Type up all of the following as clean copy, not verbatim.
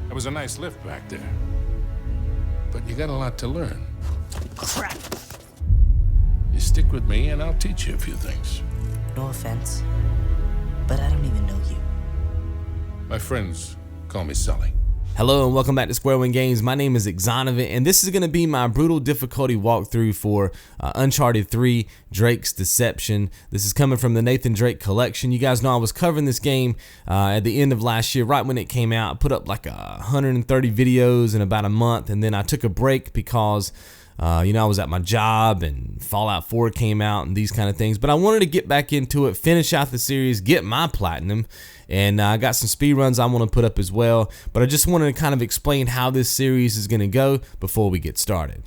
It was a nice lift back there. But you got a lot to learn. Crap. You stick with me and I'll teach you a few things. No offense, but I don't even know you. My friends call me Sully. Hello and welcome back to Square One Games. My name is Exonovan and this is going to be my brutal difficulty walkthrough for Uncharted 3, Drake's Deception. This is coming from the Nathan Drake collection. You guys know I was covering this game at the end of last year, right when it came out. I put up like 130 videos in about a month, and then I took a break because I was at my job and Fallout 4 came out and these kind of things. But I wanted to get back into it, finish out the series, get my platinum. And I got some speed runs I want to put up as well. But I just wanted to kind of explain how this series is going to go before we get started.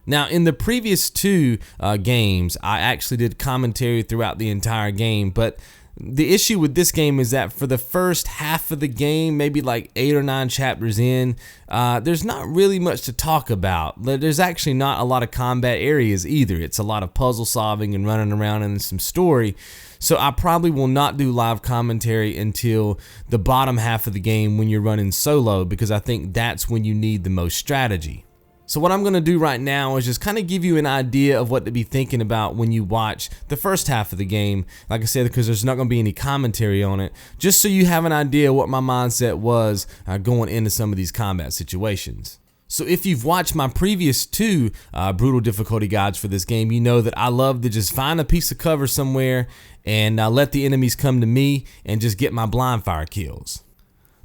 Now, in the previous two games, I actually did commentary throughout the entire game. But the issue with this game is that for the first half of the game, maybe like 8 or 9 chapters in, there's not really much to talk about. There's actually not a lot of combat areas either. It's a lot of puzzle solving and running around and some story. So I probably will not do live commentary until the bottom half of the game when you're running solo, because I think that's when you need the most strategy. So what I'm going to do right now is just kind of give you an idea of what to be thinking about when you watch the first half of the game. Like I said, because there's not going to be any commentary on it, just so you have an idea what my mindset was going into some of these combat situations. So if you've watched my previous two brutal difficulty guides for this game, you know that I love to just find a piece of cover somewhere and let the enemies come to me and just get my blind fire kills.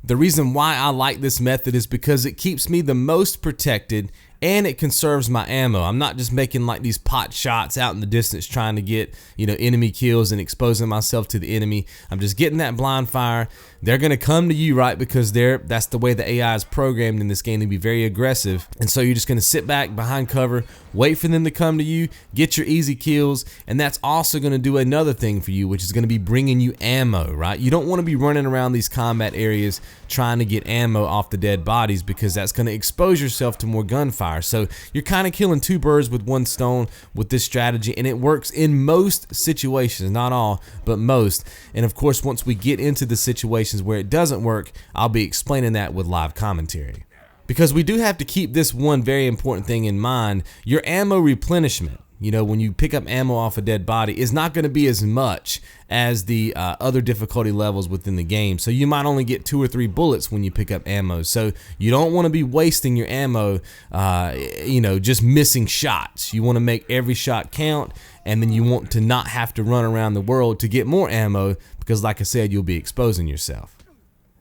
The reason why I like this method is because it keeps me the most protected and it conserves my ammo. I'm not just making like these pot shots out in the distance trying to get, enemy kills and exposing myself to the enemy. I'm just getting that blind fire. They're going to come to you, right? Because that's the way the AI is programmed in this game to be very aggressive. And so you're just going to sit back behind cover, wait for them to come to you, get your easy kills. And that's also going to do another thing for you, which is going to be bringing you ammo, right? You don't want to be running around these combat areas trying to get ammo off the dead bodies, because that's going to expose yourself to more gunfire. So you're kind of killing two birds with one stone with this strategy, and it works in most situations, not all, but most. And of course, once we get into the situations where it doesn't work, I'll be explaining that with live commentary. Because we do have to keep this one very important thing in mind: your ammo replenishment. When you pick up ammo off a dead body, is not going to be as much as the other difficulty levels within the game. So you might only get 2 or 3 bullets when you pick up ammo. So you don't want to be wasting your ammo, just missing shots. You want to make every shot count, and then you want to not have to run around the world to get more ammo, because like I said, you'll be exposing yourself.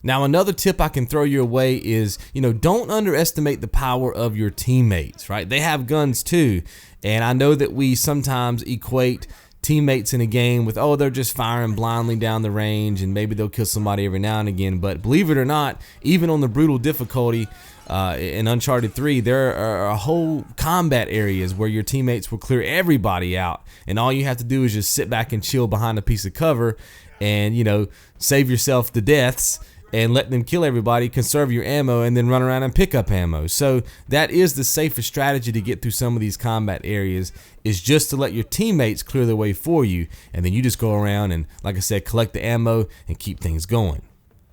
Now, another tip I can throw your way is, don't underestimate the power of your teammates, right? They have guns too. And I know that we sometimes equate teammates in a game with, oh, they're just firing blindly down the range and maybe they'll kill somebody every now and again. But believe it or not, even on the brutal difficulty in Uncharted 3, there are whole combat areas where your teammates will clear everybody out. And all you have to do is just sit back and chill behind a piece of cover and, save yourself the deaths and let them kill everybody, conserve your ammo, and then run around and pick up ammo. So that is the safest strategy to get through some of these combat areas, is just to let your teammates clear the way for you, and then you just go around and, like I said, collect the ammo and keep things going.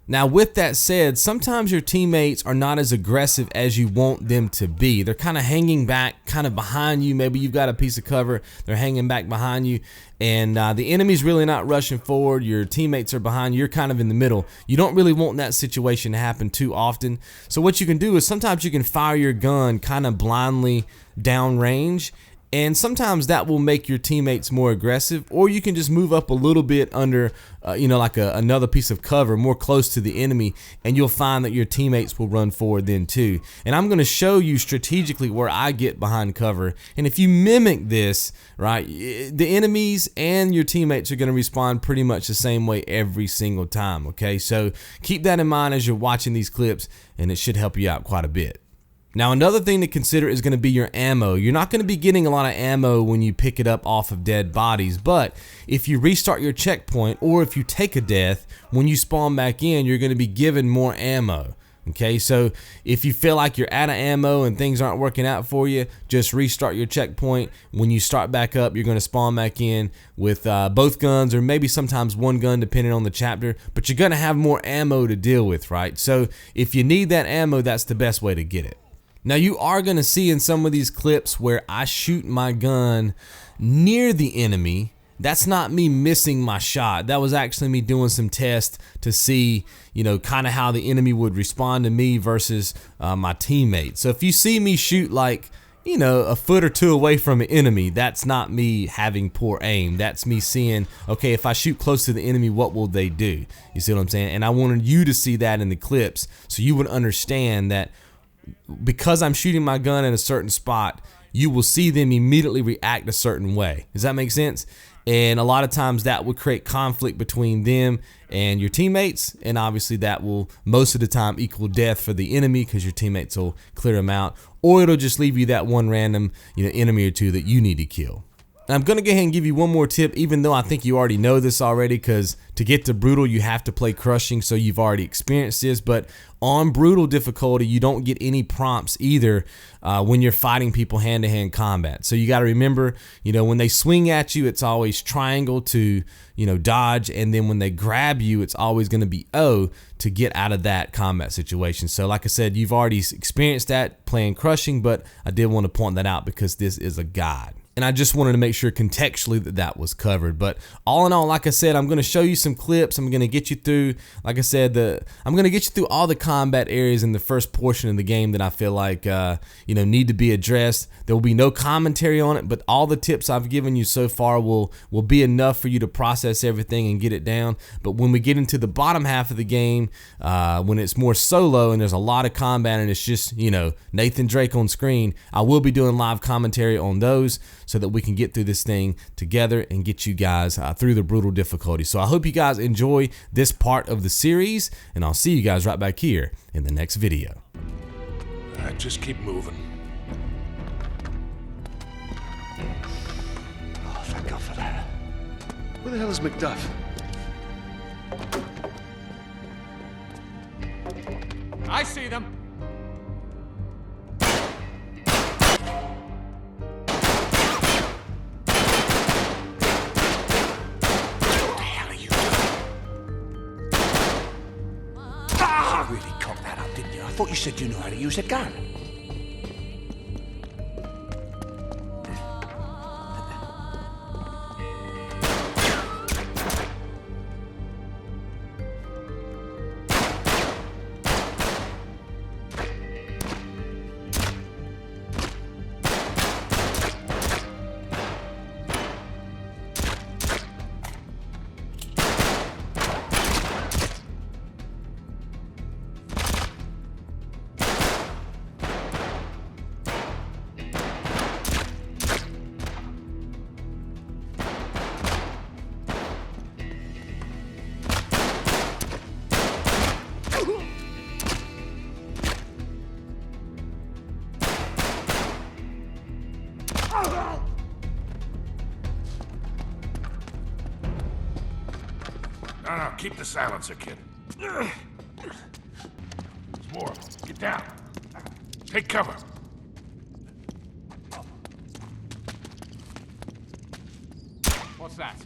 Now, with that said, sometimes your teammates are not as aggressive as you want them to be. They're kind of hanging back, kind of behind you. Maybe you've got a piece of cover, they're hanging back behind you, and the enemy's really not rushing forward. Your teammates are behind you. You're kind of in the middle. You don't really want that situation to happen too often. So what you can do is sometimes you can fire your gun kind of blindly downrange, and sometimes that will make your teammates more aggressive, or you can just move up a little bit under, like another piece of cover more close to the enemy, and you'll find that your teammates will run forward then too. And I'm going to show you strategically where I get behind cover, and if you mimic this, right, the enemies and your teammates are going to respond pretty much the same way every single time, okay? So keep that in mind as you're watching these clips, and it should help you out quite a bit. Now, another thing to consider is going to be your ammo. You're not going to be getting a lot of ammo when you pick it up off of dead bodies, but if you restart your checkpoint or if you take a death, when you spawn back in, you're going to be given more ammo. Okay, so if you feel like you're out of ammo and things aren't working out for you, just restart your checkpoint. When you start back up, you're going to spawn back in with both guns, or maybe sometimes one gun depending on the chapter, but you're going to have more ammo to deal with, right? So if you need that ammo, that's the best way to get it. Now you are going to see in some of these clips where I shoot my gun near the enemy. That's not me missing my shot. That was actually me doing some tests to see, you know, kind of how the enemy would respond to me versus my teammates. So if you see me shoot like, you know, a foot or two away from an enemy, that's not me having poor aim. That's me seeing, okay, if I shoot close to the enemy, what will they do? You see what I'm saying? And I wanted you to see that in the clips so you would understand that because I'm shooting my gun in a certain spot, you will see them immediately react a certain way. Does that make sense? And a lot of times that would create conflict between them and your teammates, and obviously that will most of the time equal death for the enemy because your teammates will clear them out, or it'll just leave you that one random, you know, enemy or two that you need to kill. And I'm gonna go ahead and give you one more tip, even though I think you already know this already, because to get to brutal you have to play crushing, so you've already experienced this. But on brutal difficulty, you don't get any prompts either when you're fighting people hand-to-hand combat. So you got to remember, you know, when they swing at you, it's always triangle to, you know, dodge, and then when they grab you, it's always going to be O to get out of that combat situation. So like I said, you've already experienced that playing crushing, but I did want to point that out because this is a guide. And I just wanted to make sure contextually that that was covered. But all in all, like I said, I'm going to show you some clips. I'm going to get you through, like I said, I'm going to get you through all the combat areas in the first portion of the game that I feel like, you know, need to be addressed. There will be no commentary on it, but all the tips I've given you so far will be enough for you to process everything and get it down. But when we get into the bottom half of the game, when it's more solo and there's a lot of combat and it's just, you know, Nathan Drake on screen, I will be doing live commentary on those, so that we can get through this thing together and get you guys through the brutal difficulty. So I hope you guys enjoy this part of the series, and I'll see you guys right back here in the next video. All right, just keep moving. Oh, thank God for that. Where the hell is Macduff? I see them. I thought you said you knew how to use a gun. No, keep the silencer, kid. There's more. Get down. Take cover. What's that?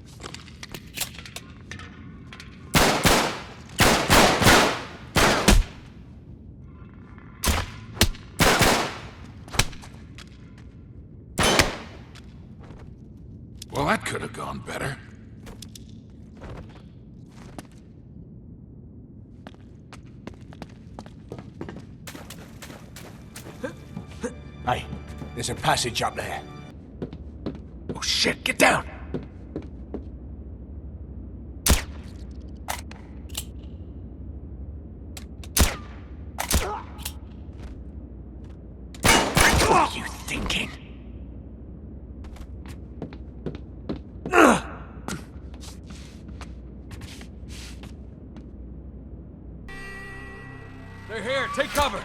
Well, that could have gone better. Hey, there's a passage up there. Oh shit, get down! What are you thinking? They're here. Take cover.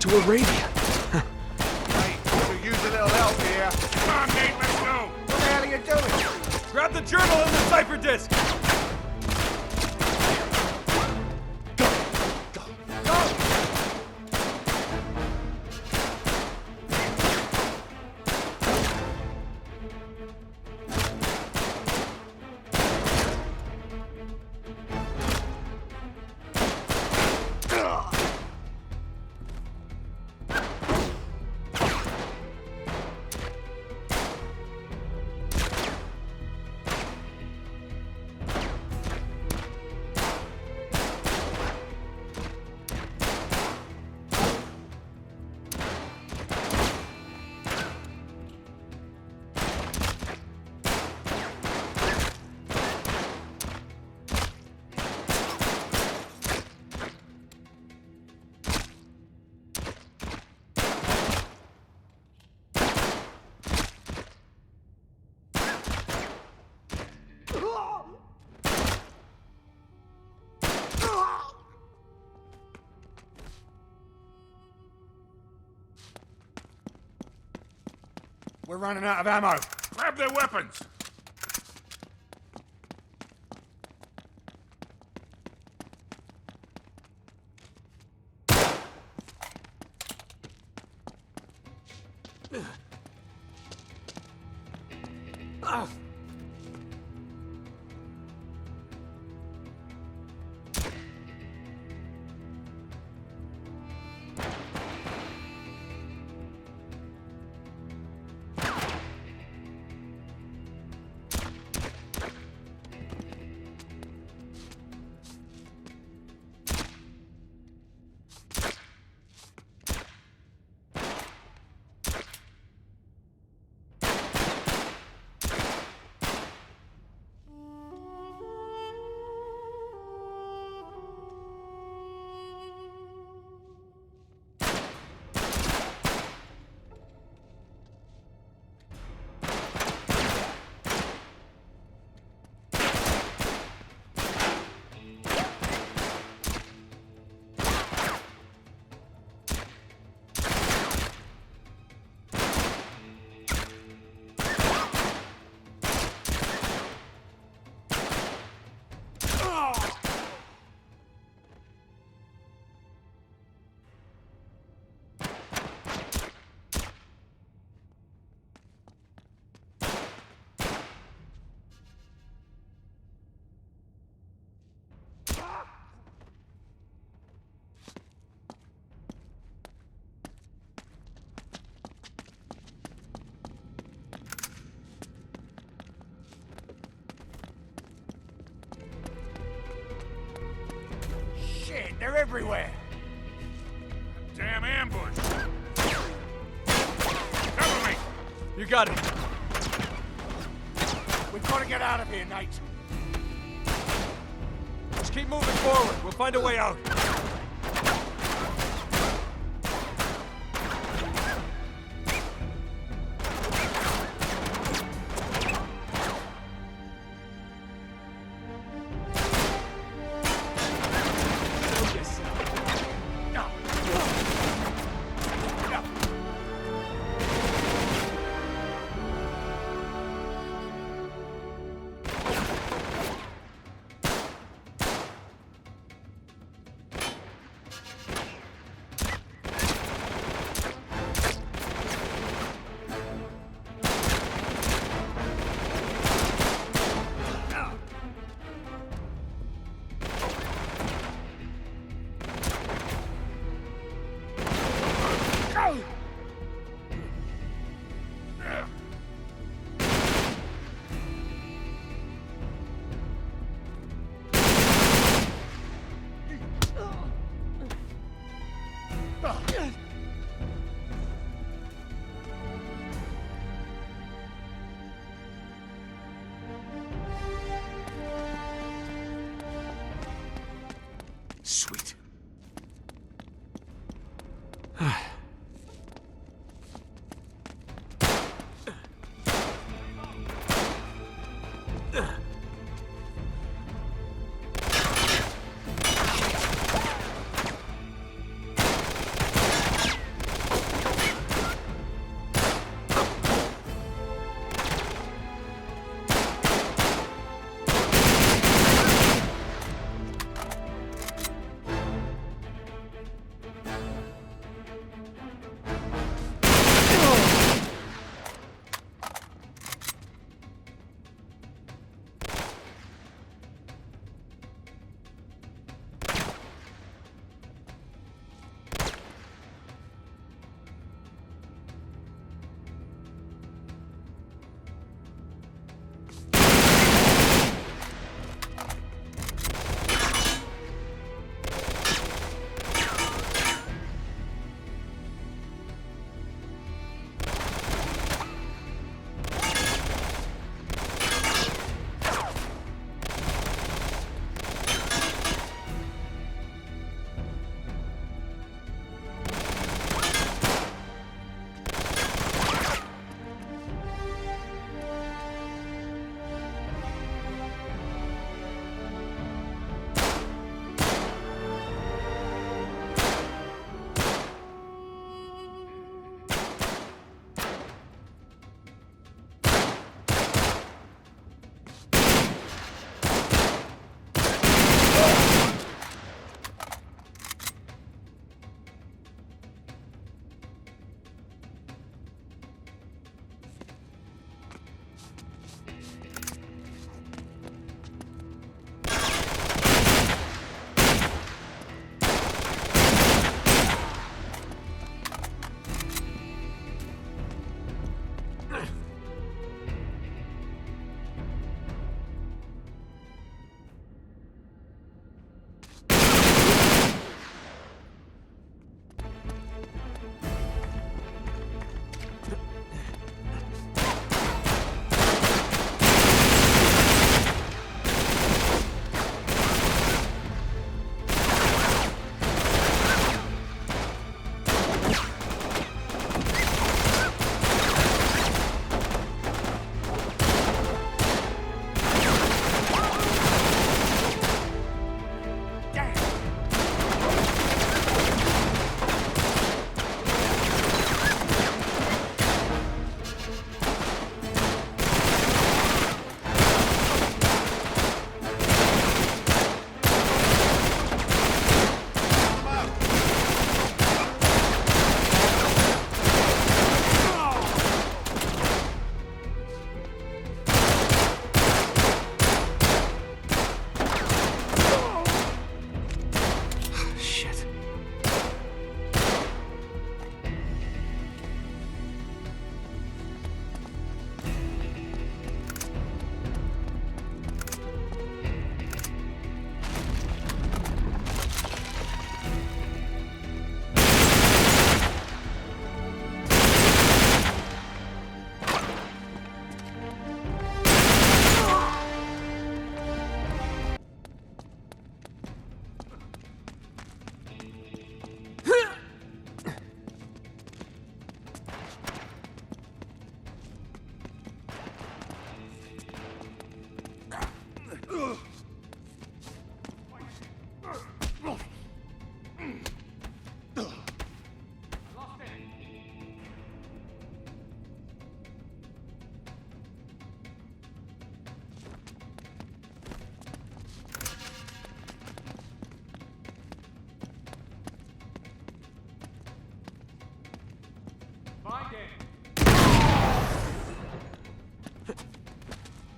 to Arabia. Hey, could use a little help here. Come on, Nate, let's go. What the hell are you doing? Grab the journal and the cipher disk! We're running out of ammo. Grab their weapons. Shit, they're everywhere. Damn ambush. Cover me. You got it. We've got to get out of here, Nate. Just keep moving forward. We'll find a way out. Sweet.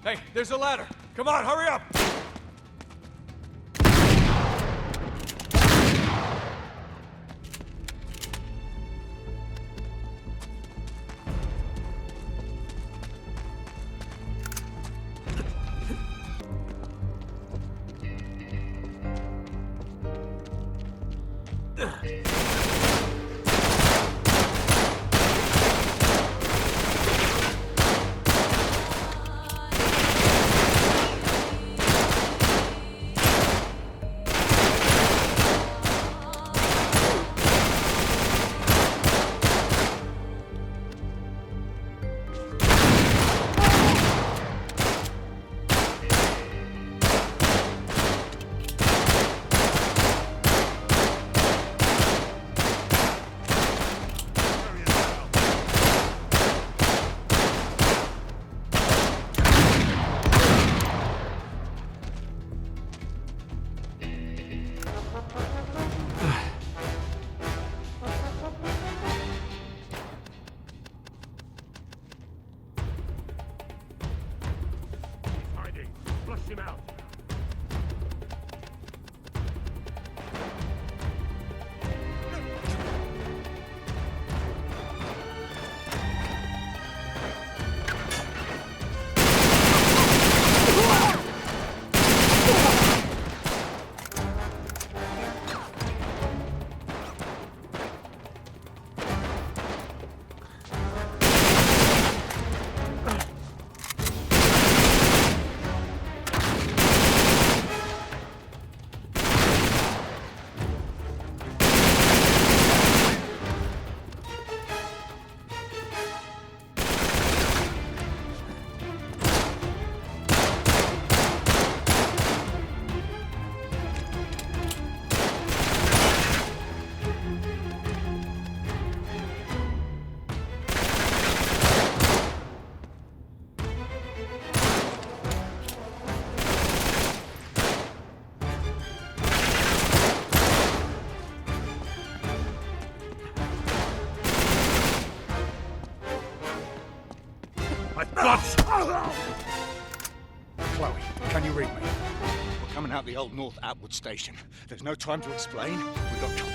Hey, there's a ladder. Come on, hurry up! Flush him out. Chloe, can you read me? We're coming out the old North Atwood station. There's no time to explain. We've got company.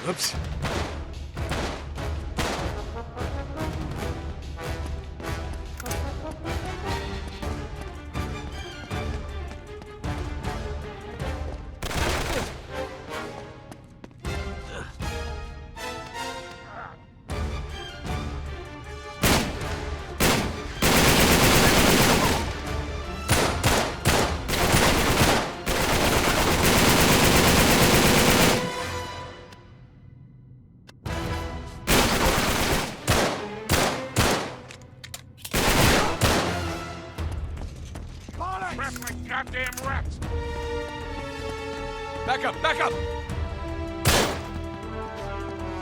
Oops. Rest like goddamn rats! Back up, back up!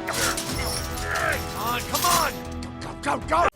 Come on, come on! Go, go, go!